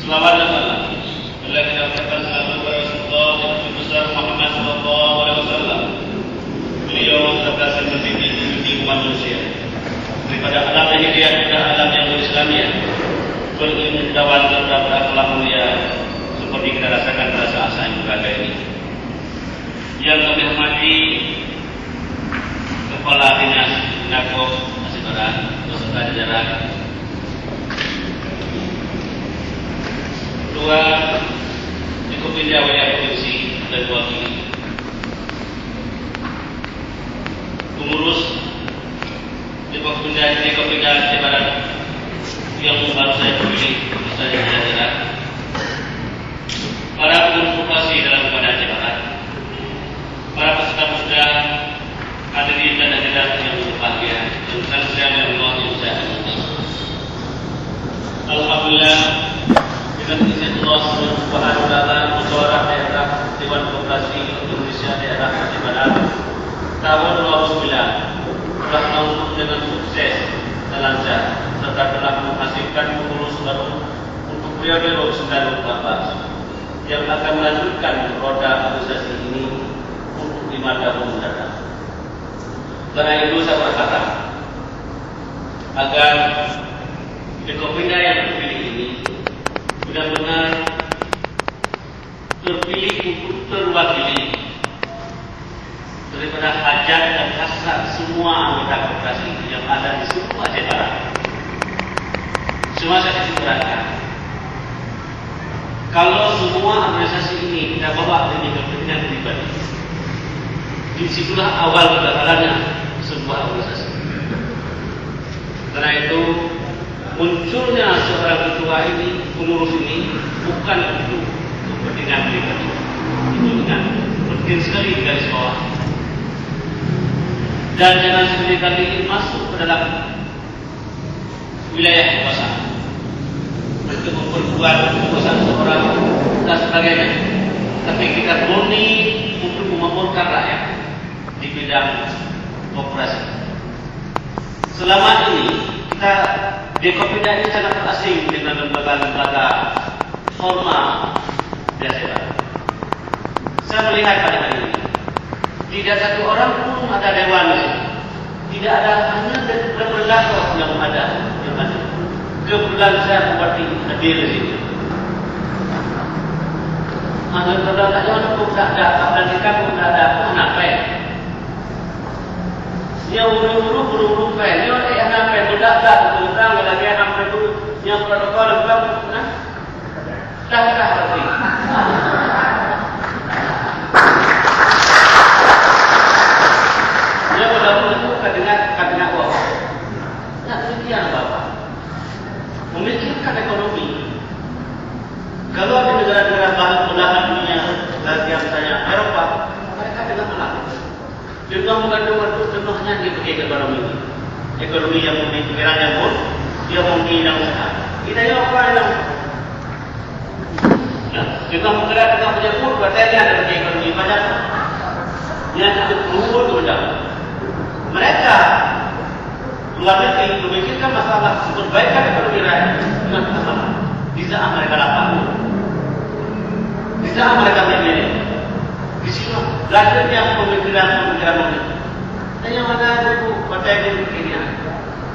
Selawat dan salam bila kita ucapkan salawat kepada Rasulullah dan Nabi besar Muhammad sallallahu alaihi wasallam. Beliau telah mendidik umat manusia daripada alam yang hidayah kepada alam yang berislamiah, berilmu dawan serta berakhlak mulia seperti kita rasakan pada saat-saat yang berada ini. Yang kami hormati Kepala Dinas Narkob Aceh Barat beserta jajaran, Ketua Dikopindah Wilayah Provinsi dan Wakil, pengurus Dikopindah Aceh Barat yang baru saya pilih beserta jajaran, para pengurus dalam kepada Aceh Barat, para peserta muda, hadirin dan hadirat yang berbahagia, yang saya Allah yang saya hormati. Alhamdulillah, dengan izin Allah Subhanahu wa taala, musyawarah daerah Dewan Koperasi Indonesia daerah Aceh Barat tahun 2009 telah langsung dengan sukses dan lancar serta telah menghasilkan pengurus baru untuk periode 2019 yang akan melanjutkan roda organisasi ini untuk 5 tahun mendatang. Karena itu saya berkata agar Dikopindah yang terpilih ini benar-benar terpilih untuk terwakili daripada hajat dan hasrat semua anggota koperasi yang ada di seluruh Aceh Barat. Semua saya kesimpulankan, kalau semua organisasi ini kita bawa ke kepentingan pribadi, disitulah awal kegagalannya sebuah organisasi. Karena itu munculnya seorang ketua ini, pengurus ini bukan untuk kepentingan pribadi. Itu dengan penting sekali di garis bawah. Dan jangan sekali-kali masuk ke dalam wilayah kekuasaan untuk memperkuat kekuasaan seorang dan sebagainya. Tapi kita murni untuk memakmurkan rakyat di bidang koperasi. Selama ini kita Dikopindah ini sangat terasing dengan lembaga-lembaga formal di Aceh Barat. Saya melihat pada hari ini tidak satu orang pun ada dewan, tidak ada, hanya lembaga yang ada. Kebetulan saya seperti hadir di sini. Ada lembaga pun tidak ada, dan kita pun tidak ada, kenapa ya? Yang buru-buru pen, yang ada pen budak-budak tentang lagi yang itu yang protokol bukan, dah lagi. Yang mudah-mudahan itu kadengan wah. Nah, demikian Bapak. Memikirkan ekonomi. Kalau ada negara-negara belahan dunia, lagi yang misalnya Eropa, mereka dengan melakukan. Juga mengandung contohnya di bagian ekonomi ini. Ekonomi yang mungkin pikirannya pun dia mungkin yang usaha. Kita yang apa yang juga menggerak dengan penyebut badannya ada bagian ekonomi banyak yang untuk berumur kemudian mereka luar negeri memikirkan masalah perbaikan ekonomi rakyat dengan masalah. Di saat mereka lapang, di saat mereka memilih. Di sini belajarnya pemikiran ini. Dan yang ada itu pada itu begini.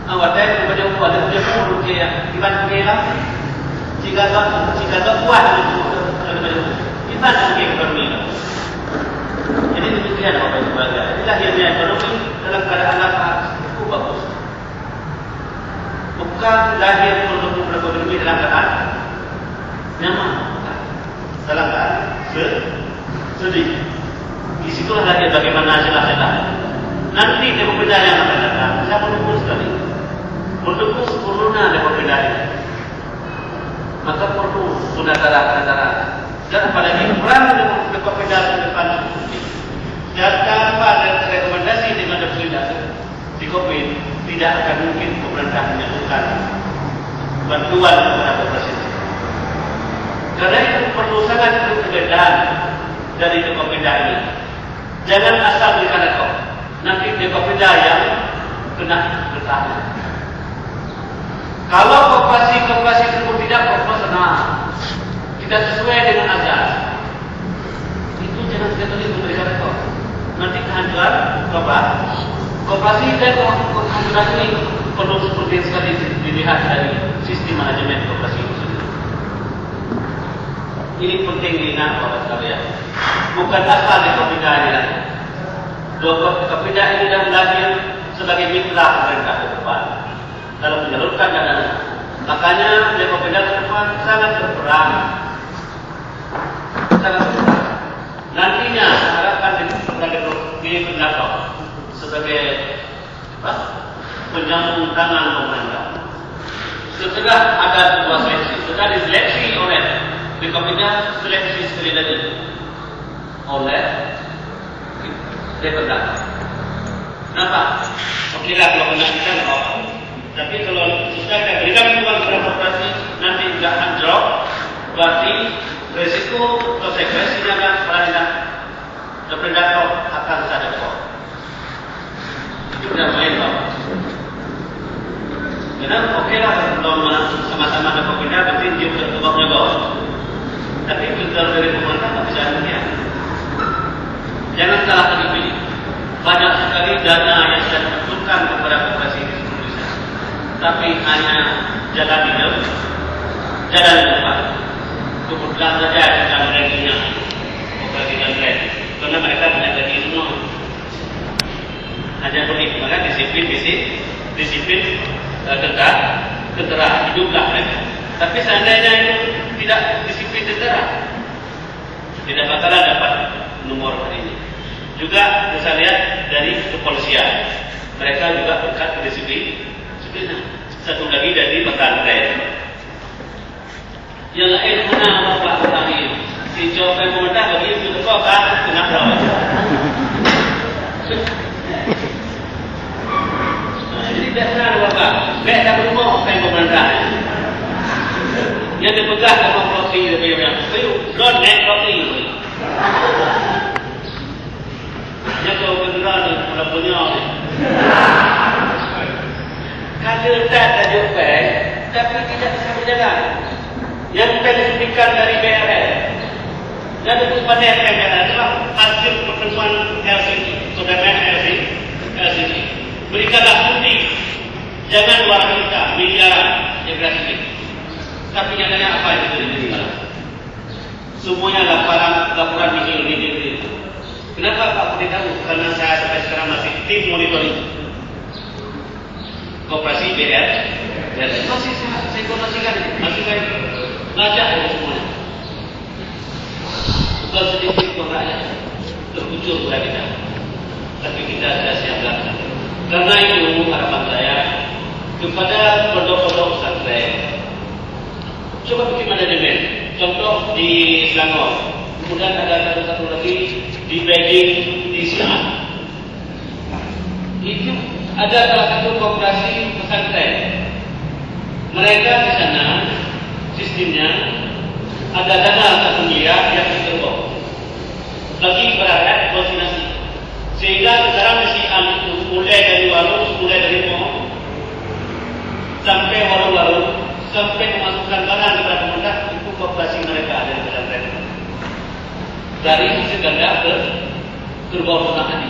Awak ada pada itu ada puluh dia iban kelam. Jika tak kuat itu iban sebagai ekonomi. Jadi demikian Bapak Ibu sekalian. Inilah yang ekonomi dalam keadaan itu bagus. Bukan lahir produk ekonomi dalam keadaan nyaman, dalam keadaan sedih. Disitulah lagi bagaimana hasil-hasilnya. Nanti Dikopindah yang akan datang, saya mendukung sekali. Mendukung sempurna Dikopindah ini. Maka perlu penantara dan apalagi peran Dikopindah ke depan. Dan tanpa ada rekomendasi dengan Dikopindah, tidak akan mungkin pemerintah menyalurkan bantuan kepada koperasi. Karena itu perlu sangat perbedaan dari Dikopindah ini. Jangan asal berikan rekor. Nanti Dikopindah yang kena bertahan. Kalau koperasi tersebut tidak proporsional, tidak sesuai dengan azas, itu jangan sekali memberikan rekor. Nanti kehancuran koperasi dan kehancuran ini perlu seperti sekali dilihat dari sistem manajemen koperasi itu sendiri. Ini penting diingat Bapak sekalian. Bukan asal di Kopinda ini. Kopinda ini sudah lahir sebagai mitra pemerintah ke depan dalam menyalurkan dana. Makanya di Kopinda ke depan sangat berperan. Nantinya harapkan di pendapat sebagai penyambung tangan pemerintah. Setelah ada sebuah seleksi, setelah diseleksi oleh di Kopinda, seleksi sekali lagi oleh pendapat. Kenapa? Oke lah kalau kena kita nggak apa. Tapi kalau sudah berikan uang kepada koperasi nanti tidak anjlok, berarti resiko konsekuensinya kan peradilan terpendapat akan saja kok. Itu tidak main Bapak. Karena oke lah kalau sama-sama ada Kopinda berarti dia uangnya bawah. Tapi filter dari pemerintah tak bisa demikian. Jangan salah pilih. Banyak sekali dana yang sudah ditentukan kepada koperasi di Indonesia, tapi hanya jalan di depan. Kemudian saja dalam rankingnya koperasi dan brand, karena mereka punya gaji semua. Hanya begitu, maka disiplin tentara hiduplah mereka. Tapi seandainya itu tidak disiplin tentara, tidak bakalan dapat nomor hari ini. Juga bisa lihat dari kepolisian, mereka juga berkat disiplin. Satu lagi dari pesantren. Yang lain mana Bapak tadi? Si Jokowi pemerintah bagi itu kok kan kenapa? Jadi tidak benar Bapak. Baik tak berumur kan pemerintah. Yang dipegang sama properti dia bilang, don't make property. Yang kau beneran ni, pula punya ni. Kalau tak tajuk baik, tapi tidak bisa berjalan. Yang tersubikan dari BRL dan untuk pandai BRL adalah hasil pertemuan LCD, saudara LCD. Berikanlah cuti, jangan 2 juta miliaran yang gratis. Tapi nyatanya apa itu? Semuanya laporan ini. Kenapa Pak Budi tahu? Karena saya sampai sekarang masih tim monitoring koperasi BR. Dan masih saya informasikan, masih saya baca semuanya. Bukan sedikit rakyat terkucur kepada kita, tapi kita sudah siap lakukan. Karena itu harapan saya kepada pondok-pondok pesantren, coba bikin manajemen. Contoh di Selangor, kemudian ada satu lagi di Beijing, di Xi'an. Itu ada salah satu koperasi pesantren. Mereka di sana sistemnya ada dana 1 miliar yang diterima bagi rakyat vaksinasi. Sehingga sekarang di Xi'an itu mulai dari warung, mulai dari mall sampai warung-warung, sampai memasukkan barang kepada pemerintah, itu koperasi mereka ada di pesantren. Dari sisi ganda ke gerbang petani.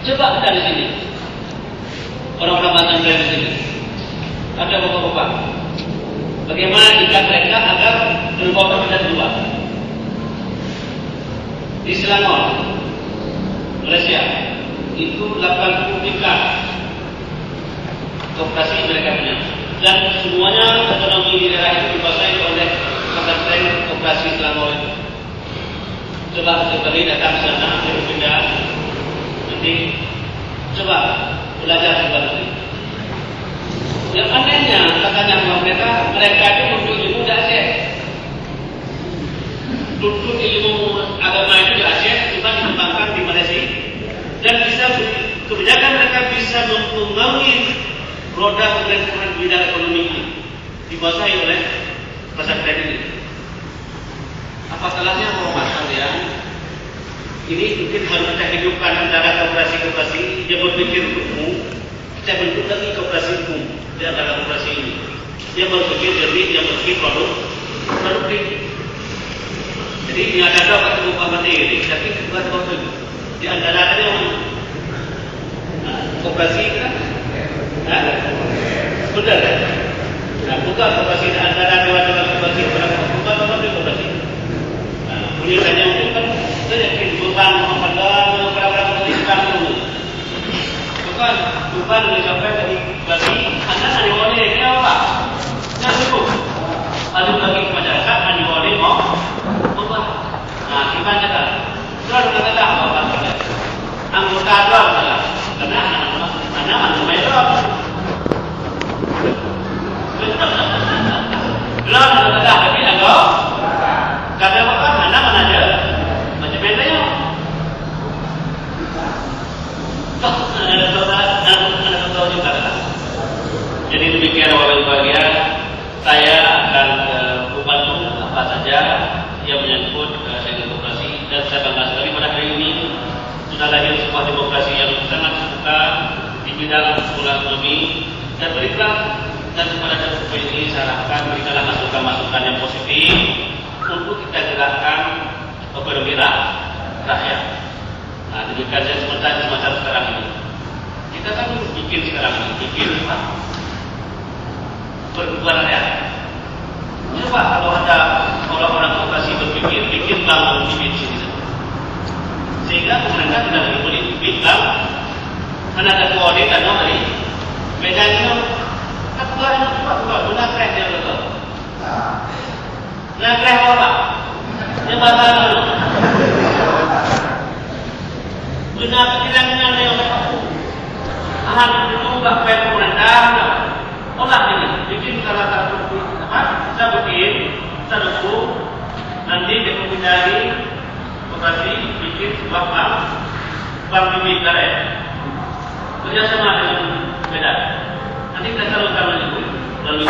Coba kita di sini, orang-orang pesantren di sini, ada bapak-bapak. Bagaimana jika mereka agar gerbang petani keluar? Di Selangor, Malaysia, itu 83 koperasi mereka punya. Dan semuanya ekonomi di daerah itu dikuasai oleh pesantren koperasi Selangor itu. Coba sekali datang ke sana, pindah, nanti coba belajar seperti itu. Yang anehnya katanya mereka itu untuk ilmu di Aceh, untuk ilmu agama itu di Aceh, cuma dikembangkan di Malaysia, dan bisa kebijakan mereka bisa mempengaruhi roda pemerintahan bidang ekonomi ini dikuasai oleh pesantren ini. Apa salahnya Bapak sekalian? Ini mungkin harus kita hidupkan antara koperasi-koperasi yang berpikir hukum, kita bentuk lagi koperasi hukum di antara koperasi ini. Yang berpikir jernih, yang berpikir baru kritis. Jadi yang ada ketemu Pak Menteri, tapi bukan waktu itu. Di antara ada yang koperasi kan? Benar kan? Nah, bukan koperasi antara dewan-dewan koperasi, bukan koperasi. Tulisannya itu kan saya yakin bukan memandang berapa koperasi kampung. Bukan disampaikan tadi bagi anda ada boleh ini apa? Yang cukup. Ada bagi masyarakat ada boleh mau ubah. Nah, gimana kan? Terus kata apa? Anggota doang salah. Karena anak main doang. Belum kata tapi anggota. Kata apa? Anak mana aja? Macam mana ya? Jadi demikian Bapak bagian saya akan membantu apa saja yang menyangkut dengan demokrasi dan saya bangga sekali pada hari ini sudah lahir sebuah demokrasi yang sangat terbuka di bidang sekolah ekonomi dan berikan dan kepada demokrasi ini saya harapkan berikanlah masukan-masukan yang positif untuk kita gerakkan ekonomi rakyat. Nah, demikian saya semacam sekarang ini. Kita kan bikin sekarang ini, bikin apa? Perbuatan rakyat. Coba kalau ada orang-orang koperasi berpikir, bikin bangun bibit sini. Sehingga pemerintah tidak boleh bilang tenaga koordinat dan nomori bedanya apa? Guna kreh dia betul. Nah kreh apa? Jembatan dulu. Guna pikiran yang ahan dulu bak pemerintah. Olah ini, bikin salah satu apa? Kita bikin, kita dukung, nanti dia memindai koperasi bikin sebuah bank bibit karet. Kerjasama dengan beda. Nanti kita salurkan lalu.